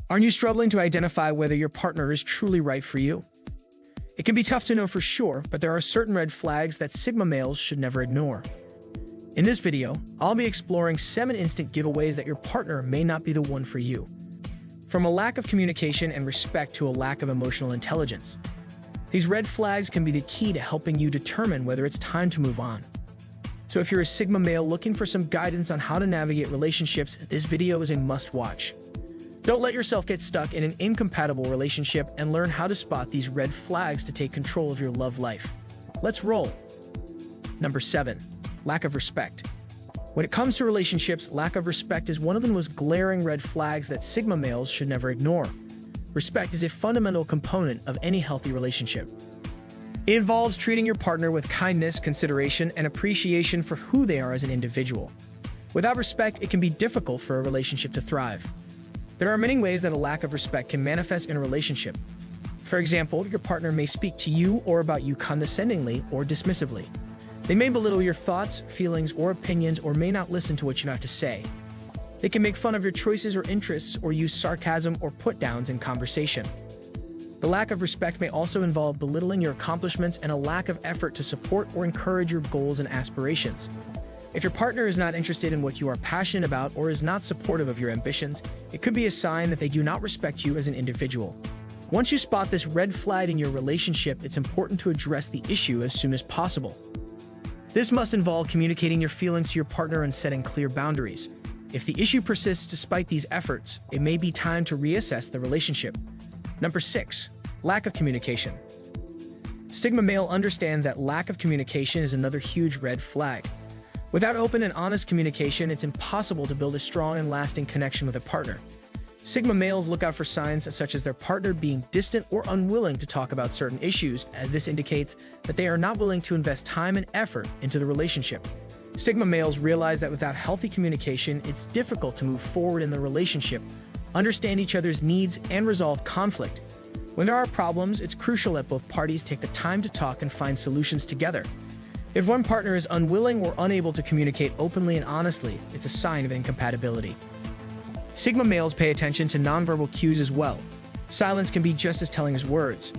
Aren't you struggling to identify whether your partner is truly right for you? It can be tough to know for sure, but there are certain red flags that Sigma males should never ignore. In this video, I'll be exploring 7 instant giveaways that your partner may not be the one for you. From a lack of communication and respect to a lack of emotional intelligence. These red flags can be the key to helping you determine whether it's time to move on. So if you're a Sigma male looking for some guidance on how to navigate relationships, this video is a must-watch. Don't let yourself get stuck in an incompatible relationship and learn how to spot these red flags to take control of your love life. Let's roll. Number 7. Lack of respect. When it comes to relationships, lack of respect is one of the most glaring red flags that Sigma males should never ignore. Respect is a fundamental component of any healthy relationship. It involves treating your partner with kindness, consideration, and appreciation for who they are as an individual. Without respect, it can be difficult for a relationship to thrive. There are many ways that a lack of respect can manifest in a relationship. For example, your partner may speak to you or about you condescendingly or dismissively. They may belittle your thoughts, feelings, or opinions, or may not listen to what you have to say. They can make fun of your choices or interests or use sarcasm or put-downs in conversation. The lack of respect may also involve belittling your accomplishments and a lack of effort to support or encourage your goals and aspirations. If your partner is not interested in what you are passionate about or is not supportive of your ambitions, it could be a sign that they do not respect you as an individual. Once you spot this red flag in your relationship, it's important to address the issue as soon as possible. This must involve communicating your feelings to your partner and setting clear boundaries. If the issue persists despite these efforts, it may be time to reassess the relationship. Number 6. Lack of communication. Sigma male understands that lack of communication is another huge red flag. Without open and honest communication, it's impossible to build a strong and lasting connection with a partner. Sigma males look out for signs such as their partner being distant or unwilling to talk about certain issues, as this indicates that they are not willing to invest time and effort into the relationship. Sigma males realize that without healthy communication, it's difficult to move forward in the relationship, understand each other's needs, and resolve conflict. When there are problems, it's crucial that both parties take the time to talk and find solutions together. If one partner is unwilling or unable to communicate openly and honestly, it's a sign of incompatibility. Sigma males pay attention to nonverbal cues as well. Silence can be just as telling as words.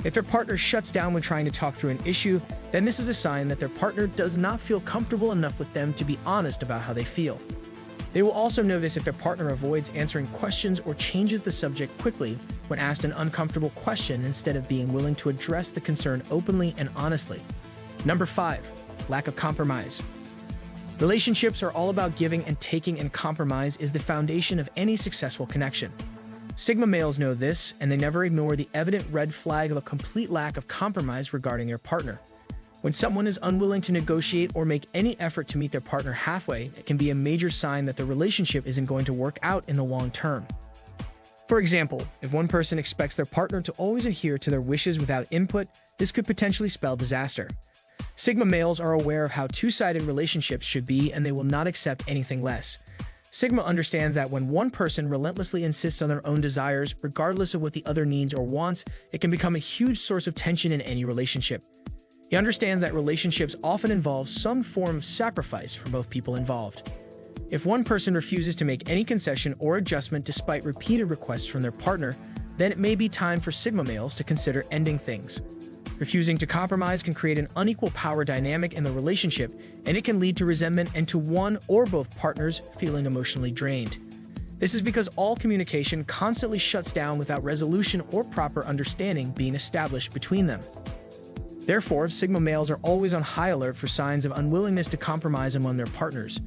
If their partner shuts down when trying to talk through an issue, then this is a sign that their partner does not feel comfortable enough with them to be honest about how they feel. They will also notice if their partner avoids answering questions or changes the subject quickly when asked an uncomfortable question instead of being willing to address the concern openly and honestly. Number 5. Lack of compromise. Relationships are all about giving and taking, and compromise is the foundation of any successful connection. Sigma males know this, and they never ignore the evident red flag of a complete lack of compromise regarding their partner. When someone is unwilling to negotiate or make any effort to meet their partner halfway, it can be a major sign that the relationship isn't going to work out in the long term. For example, if one person expects their partner to always adhere to their wishes without input, this could potentially spell disaster. Sigma males are aware of how two-sided relationships should be, and they will not accept anything less. Sigma understands that when one person relentlessly insists on their own desires, regardless of what the other needs or wants, it can become a huge source of tension in any relationship. He understands that relationships often involve some form of sacrifice for both people involved. If one person refuses to make any concession or adjustment despite repeated requests from their partner, then it may be time for Sigma males to consider ending things. Refusing to compromise can create an unequal power dynamic in the relationship, and it can lead to resentment and to one or both partners feeling emotionally drained. This is because all communication constantly shuts down without resolution or proper understanding being established between them. Therefore, Sigma males are always on high alert for signs of unwillingness to compromise among their partners.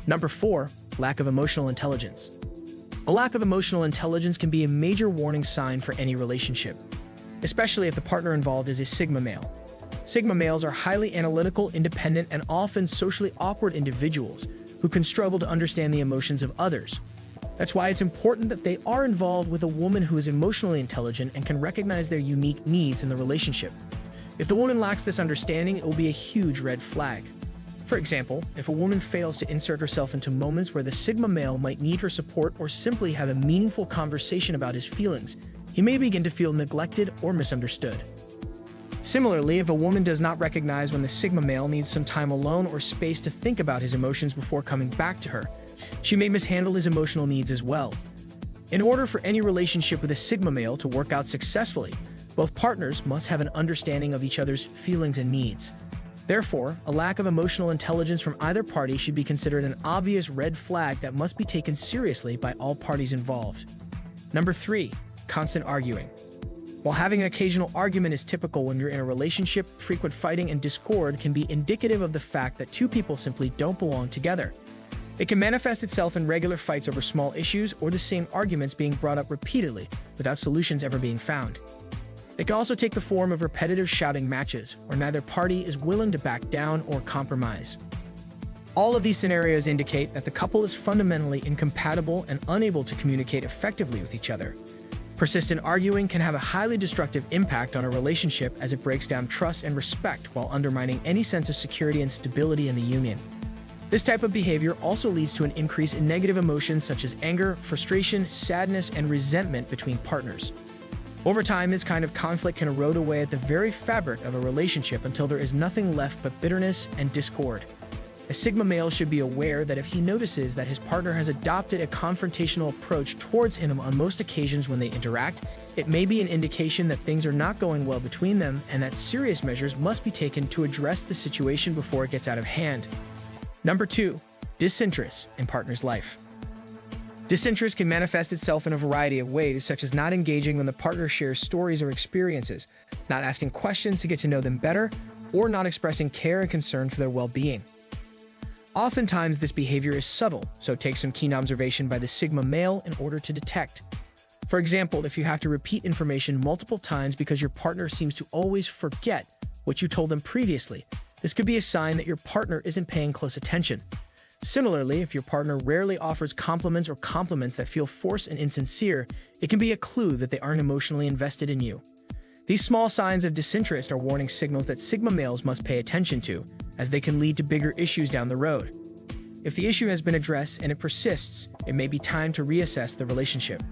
Number 4. Lack of emotional intelligence. A lack of emotional intelligence can be a major warning sign for any relationship, especially if the partner involved is a Sigma male. Sigma males are highly analytical, independent, and often socially awkward individuals who can struggle to understand the emotions of others. That's why it's important that they are involved with a woman who is emotionally intelligent and can recognize their unique needs in the relationship. If the woman lacks this understanding, it will be a huge red flag. For example, if a woman fails to insert herself into moments where the Sigma male might need her support or simply have a meaningful conversation about his feelings, he may begin to feel neglected or misunderstood. Similarly, if a woman does not recognize when the Sigma male needs some time alone or space to think about his emotions before coming back to her, she may mishandle his emotional needs as well. In order for any relationship with a Sigma male to work out successfully, both partners must have an understanding of each other's feelings and needs. Therefore, a lack of emotional intelligence from either party should be considered an obvious red flag that must be taken seriously by all parties involved. Number 3. Constant arguing. While having an occasional argument is typical when you're in a relationship, frequent fighting and discord can be indicative of the fact that two people simply don't belong together. It can manifest itself in regular fights over small issues or the same arguments being brought up repeatedly without solutions ever being found. It can also take the form of repetitive shouting matches, where neither party is willing to back down or compromise. All of these scenarios indicate that the couple is fundamentally incompatible and unable to communicate effectively with each other. Persistent arguing can have a highly destructive impact on a relationship as it breaks down trust and respect while undermining any sense of security and stability in the union. This type of behavior also leads to an increase in negative emotions such as anger, frustration, sadness, and resentment between partners. Over time, this kind of conflict can erode away at the very fabric of a relationship until there is nothing left but bitterness and discord. A Sigma male should be aware that if he notices that his partner has adopted a confrontational approach towards him on most occasions when they interact, it may be an indication that things are not going well between them and that serious measures must be taken to address the situation before it gets out of hand. Number 2. Disinterest in partner's life. Disinterest can manifest itself in a variety of ways, such as not engaging when the partner shares stories or experiences, not asking questions to get to know them better, or not expressing care and concern for their well-being. Oftentimes, this behavior is subtle, so it takes some keen observation by the Sigma male in order to detect. For example, if you have to repeat information multiple times because your partner seems to always forget what you told them previously, this could be a sign that your partner isn't paying close attention. Similarly, if your partner rarely offers compliments or compliments that feel forced and insincere, it can be a clue that they aren't emotionally invested in you. These small signs of disinterest are warning signals that Sigma males must pay attention to, as they can lead to bigger issues down the road. If the issue has been addressed and it persists, it may be time to reassess the relationship.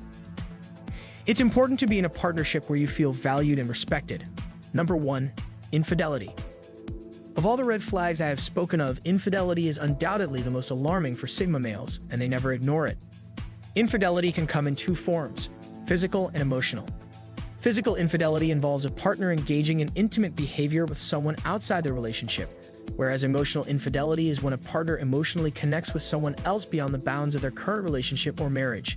It's important to be in a partnership where you feel valued and respected. Number 1. Infidelity. Of all the red flags I have spoken of, infidelity is undoubtedly the most alarming for Sigma males, and they never ignore it. Infidelity can come in two forms: physical and emotional. Physical infidelity involves a partner engaging in intimate behavior with someone outside the relationship, whereas emotional infidelity is when a partner emotionally connects with someone else beyond the bounds of their current relationship or marriage.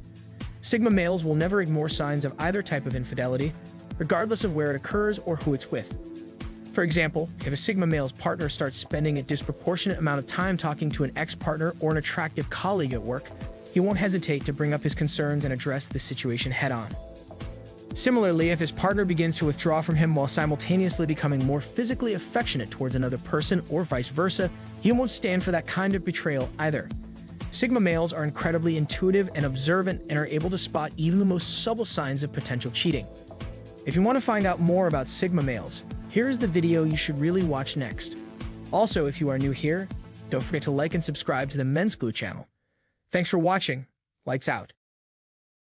Sigma males will never ignore signs of either type of infidelity, regardless of where it occurs or who it's with. For example, if a Sigma male's partner starts spending a disproportionate amount of time talking to an ex-partner or an attractive colleague at work, he won't hesitate to bring up his concerns and address the situation head-on. Similarly, if his partner begins to withdraw from him while simultaneously becoming more physically affectionate towards another person or vice versa, he won't stand for that kind of betrayal either. Sigma males are incredibly intuitive and observant and are able to spot even the most subtle signs of potential cheating. If you want to find out more about Sigma males, here is the video you should really watch next. Also, if you are new here, don't forget to like and subscribe to the mensclue channel. Thanks for watching. Lights out.